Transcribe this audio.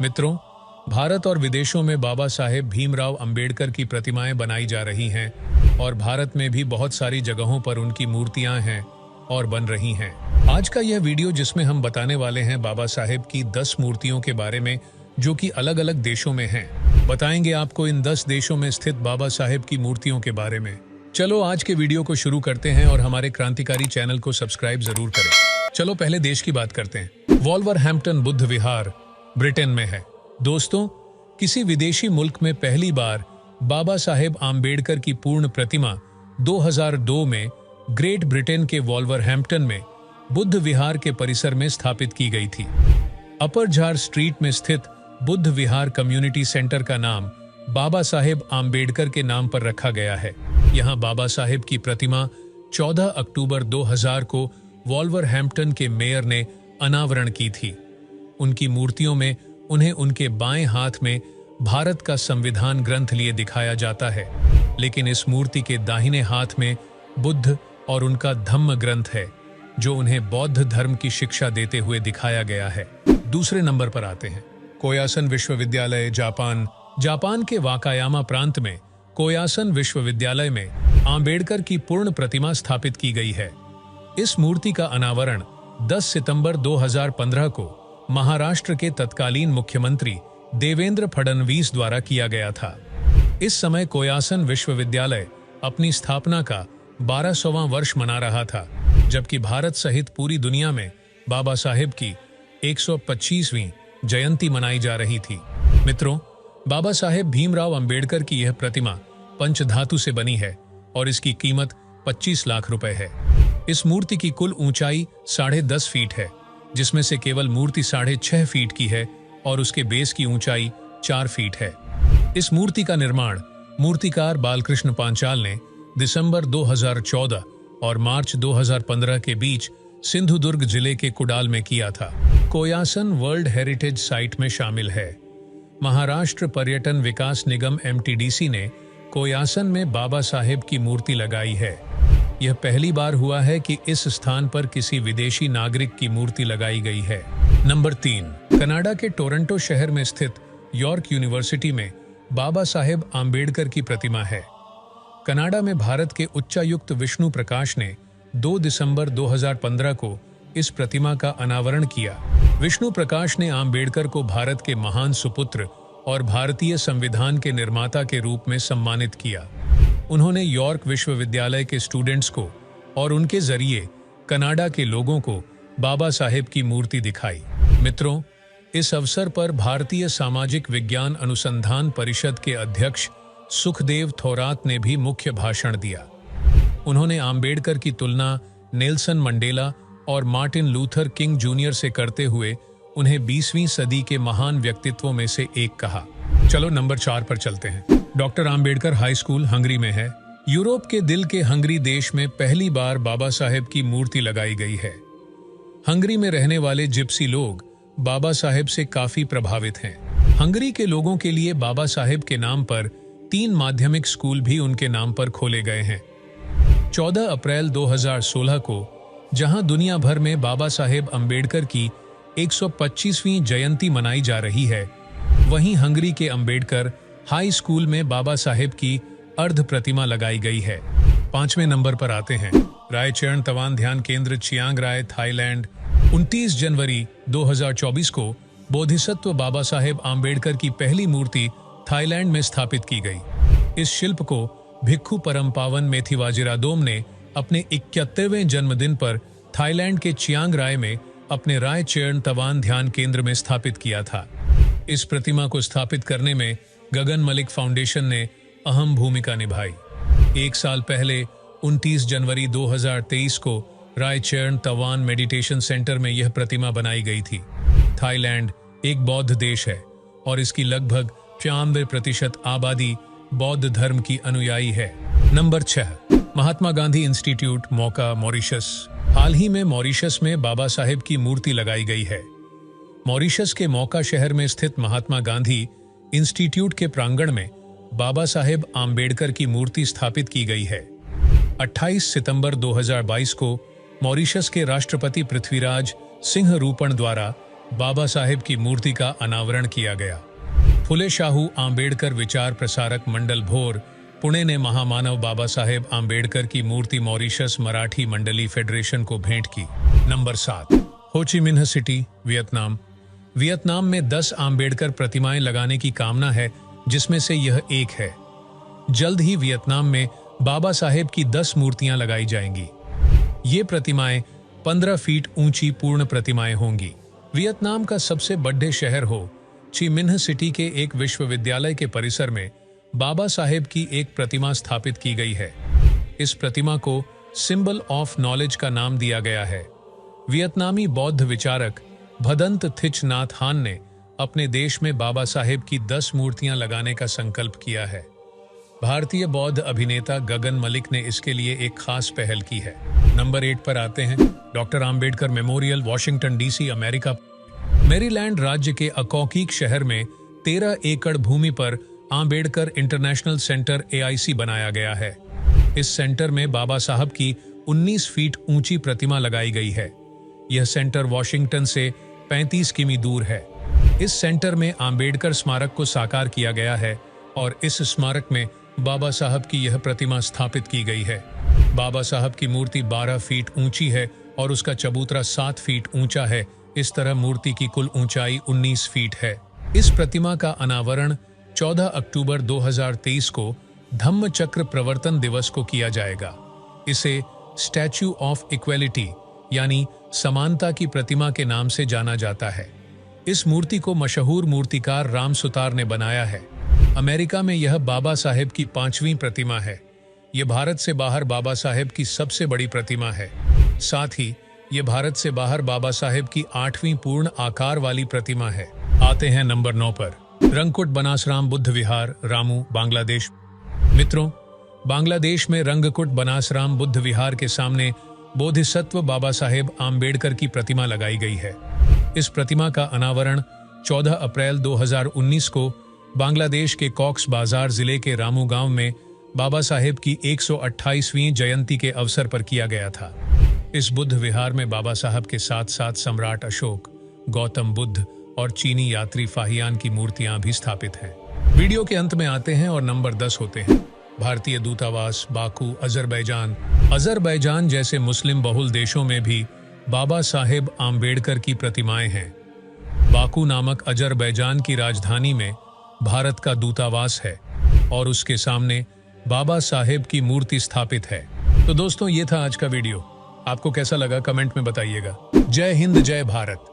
मित्रों, भारत और विदेशों में बाबा साहेब भीमराव अंबेडकर की प्रतिमाएं बनाई जा रही हैं और भारत में भी बहुत सारी जगहों पर उनकी मूर्तियां हैं और बन रही हैं। आज का यह वीडियो जिसमें हम बताने वाले हैं बाबा साहेब की 10 मूर्तियों के बारे में जो कि अलग अलग देशों में हैं। बताएंगे आपको इन 10 देशों में स्थित बाबा साहेब की मूर्तियों के बारे में। चलो आज के वीडियो को शुरू करते हैं और हमारे क्रांतिकारी चैनल को सब्सक्राइब जरूर करें। चलो पहले देश की बात करते हैं। वॉल्वरहैम्पटन बुद्ध विहार ब्रिटेन में है। दोस्तों, किसी विदेशी मुल्क में पहली बार बाबा साहेब आम्बेडकर की पूर्ण प्रतिमा 2002 में ग्रेट ब्रिटेन के वॉल्वरहैम्पटन में बुद्ध विहार के परिसर में स्थापित की गई थी। अपर झार स्ट्रीट में स्थित बुद्ध विहार कम्युनिटी सेंटर का नाम बाबा साहेब आम्बेडकर के नाम पर रखा गया है। यहाँ बाबा साहेब की प्रतिमा 14 अक्टूबर 2000 को वॉल्वरहैम्पटन के मेयर ने अनावरण की थी। उनकी मूर्तियों में उन्हें उनके बाएं हाथ में भारत का संविधान ग्रंथ लिए दिखाया जाता है, लेकिन इस मूर्ति के दाहिने हाथ में बुद्ध और उनका धम्म ग्रंथ है जो उन्हें बौद्ध धर्म की शिक्षा देते हुए दिखाया गया है। दूसरे नंबर पर आते हैं कोयासन विश्वविद्यालय जापान। जापान के वाकायामा प्रांत में कोयासन विश्वविद्यालय में आम्बेडकर की पूर्ण प्रतिमा स्थापित की गई है। इस मूर्ति का अनावरण 10 सितंबर 2015 को महाराष्ट्र के तत्कालीन मुख्यमंत्री देवेंद्र फडणवीस द्वारा किया गया था। इस समय कोयासन विश्वविद्यालय अपनी स्थापना का 1200वां वर्ष मना रहा था, जबकि भारत सहित पूरी दुनिया में बाबा साहेब की 125वीं जयंती मनाई जा रही थी। मित्रों, बाबा साहेब भीमराव अंबेडकर की यह प्रतिमा पंचधातु से बनी है और इसकी कीमत 25 लाख रुपए है। इस मूर्ति की कुल ऊंचाई 10.5 फीट है, जिसमें से केवल मूर्ति 6.5 फीट की है और उसके बेस की ऊंचाई 4 फीट है। इस मूर्ति का निर्माण मूर्तिकार बालकृष्ण पांचाल ने दिसंबर 2014 और मार्च 2015 के बीच सिंधुदुर्ग जिले के कुडाल में किया था। कोयासन वर्ल्ड हेरिटेज साइट में शामिल है। महाराष्ट्र पर्यटन विकास निगम MTDC ने कोयासन में बाबा साहेब की मूर्ति लगाई है। यह पहली बार हुआ है कि इस स्थान पर किसी विदेशी नागरिक की मूर्ति लगाई गई है। नंबर 3, कनाडा के टोरंटो शहर में स्थित यॉर्क यूनिवर्सिटी में बाबा साहेब आम्बेडकर की प्रतिमा है। कनाडा में भारत के उच्चायुक्त विष्णु प्रकाश ने 2 दिसंबर 2015 को इस प्रतिमा का अनावरण किया। विष्णु प्रकाश ने आम्बेडकर को भारत के महान सुपुत्र और भारतीय संविधान के निर्माता के रूप में सम्मानित किया। उन्होंने यॉर्क विश्वविद्यालय के स्टूडेंट्स को और उनके जरिए कनाडा के लोगों को बाबा साहेब की मूर्ति दिखाई। मित्रों, इस अवसर पर भारतीय सामाजिक विज्ञान अनुसंधान परिषद के अध्यक्ष सुखदेव थोरात ने भी मुख्य भाषण दिया। उन्होंने आम्बेडकर की तुलना नेल्सन मंडेला और मार्टिन लूथर किंग जूनियर से करते हुए उन्हें 20वीं सदी के महान व्यक्तित्वों में से एक कहा। चलो नंबर 4 पर चलते हैं। Doctor Ambedkar high school Hungary में है। यूरोप के दिल के हंगरी देश में पहली बार बाबा साहेब की मूर्ति लगाई गई है। हंगरी में रहने वाले जिप्सी लोग बाबा साहेब से काफी प्रभावित हैं। हंगरी के लोगों के लिए बाबा साहेब के नाम पर 3 माध्यमिक स्कूल भी उनके नाम पर खोले गए हैं। 14 अप्रैल 2016 को जहां दुनिया भर में बाबा साहेब अंबेडकर की 125वीं जयंती मनाई जा रही है, वहीं हंगरी के अंबेडकर हाई स्कूल में बाबा साहेब की अर्ध प्रतिमा लगाई गई है। 5वें नंबर पर आते हैं रायचरण तवान ध्यान केंद्र चियांग राय थाईलैंड। 29 जनवरी 2024 को बोधिसत्व बाबा साहेब आम्बेडकर की पहली मूर्ति थाईलैंड में स्थापित की गई। इस शिल्प को भिक्खु परम पावन मेथिवाजिरादोम ने अपने 71वें जन्मदिन पर थाईलैंड के चियांग राय में अपने रायचरण तवान ध्यान केंद्र में स्थापित किया था। इस प्रतिमा को स्थापित करने में गगन मलिक फाउंडेशन ने अहम भूमिका निभाई। 1 साल पहले 29 जनवरी 2023 को रायचरण तवान मेडिटेशन सेंटर में यह प्रतिमा बनाई गई थी। थाईलैंड एक बौद्ध देश है और इसकी लगभग 95% आबादी बौद्ध धर्म की अनुयायी है। नंबर 6, महात्मा गांधी इंस्टीट्यूट मोका मॉरिशस। हाल ही में मॉरिशस में बाबा साहेब की मूर्ति लगाई गई है। मॉरिशस के मोका शहर में स्थित महात्मा गांधी इंस्टीट्यूट के प्रांगण में बाबा साहेब आम्बेडकर की मूर्ति स्थापित की गई है। 28 सितंबर 2022 को मॉरिशस के राष्ट्रपति पृथ्वीराज सिंह रूपण द्वारा बाबा साहेब की मूर्ति का अनावरण किया गया। फुले शाहू आंबेडकर विचार प्रसारक मंडल भोर, पुणे ने महामानव बाबा साहेब आंबेडकर की मूर्ति मॉरिशस मराठी मंडली फेडरेशन को भेंट की। नंबर 7, हो Chi Minh city, Vietnam. Vietnam में 10 आंबेडकर प्रतिमाएं लगाने की कामना है, जिसमें से यह एक है। जल्द ही वियतनाम में बाबा साहेब की 10 मूर्तियां लगाई जाएंगी। ये प्रतिमाएं 15 फीट ऊंची पूर्ण प्रतिमाएं होंगी। वियतनाम का सबसे बड़े शहर हो ची मिन्ह सिटी के एक विश्वविद्यालय के परिसर में बाबा साहेब की एक प्रतिमा स्थापित की गई है। इस प्रतिमा को सिंबल ऑफ नॉलेज का नाम दिया गया है। वियतनामी बौद्ध विचारक भदंत थिच नाथ हान ने अपने देश में बाबा साहेब की 10 मूर्तियां लगाने का संकल्प किया है। भारतीय बौद्ध अभिनेता गगन मलिक ने इसके लिए एक खास पहल की है। नंबर 8 पर आते हैं doctor Ambedkar memorial, Washington DC, America. Maryland राज्य के अकॉकीक शहर में 13 एकड़ भूमि पर आंबेडकर इंटरनेशनल सेंटर AIC बनाया गया है। इस सेंटर में बाबा साहब की 19 फीट ऊंची प्रतिमा लगाई गई है। यह सेंटर वॉशिंगटन से 35 किमी दूर है। इस सेंटर में आंबेडकर स्मारक को साकार किया गया है और इस स्मारक में बाबा साहब की यह प्रतिमा स्थापित की गई है। बाबा साहब की मूर्ति 12 फीट ऊंची है और उसका चबूतरा 7 फीट ऊंचा है। इस तरह मूर्ति की कुल ऊंचाई 19 फीट है। इस प्रतिमा का अनावरण 14 अक्टूबर 2023 को धम्म चक्र प्रवर्तन दिवस को किया जाएगा। इसे स्टैच्यू ऑफ इक्वेलिटी यानी समानता की प्रतिमा के नाम से जाना जाता है। इस मूर्ति को मशहूर मूर्तिकार राम सुतार ने बनाया है। अमेरिका में यह बाबा साहेब की 5वीं प्रतिमा है। यह भारत से बाहर बाबा साहेब की सबसे बड़ी प्रतिमा है। साथ ही यह भारत से बाहर बाबा साहेब की 8वीं पूर्ण आकार वाली प्रतिमा है। आते हैं नंबर 9 पर, रंगकुट बनासराम बुद्ध विहार, रामू, बांग्लादेश। मित्रों, बांग्लादेश में रंगकुट बनासराम बुद्ध विहार के सामने बोधिसत्व बाबा साहेब आंबेडकर की प्रतिमा लगाई गई है। इस प्रतिमा का अनावरण 14 अप्रैल 2019 को बांग्लादेश के कॉक्स बाजार जिले के रामू गांव में बाबा साहेब की 128वीं जयंती के अवसर पर किया गया था। इस बुद्ध विहार में बाबा साहब के साथ साथ सम्राट अशोक, गौतम बुद्ध और चीनी यात्री फाहियान की मूर्तियां भी स्थापित हैं। वीडियो के अंत में आते हैं और नंबर 10 होते हैं भारतीय दूतावास, बाकू, अजरबैजान। अजरबैजान जैसे मुस्लिम बहुल देशों में भी बाबा साहेब आंबेडकर की प्रतिमाएं हैं। बाकू नामक अजरबैजान की राजधानी में भारत का दूतावास है और उसके सामने बाबा साहेब की मूर्ति स्थापित है। तो दोस्तों, ये था आज का वीडियो। आपको कैसा लगा कमेंट में बताइएगा। जय हिंद, जय भारत।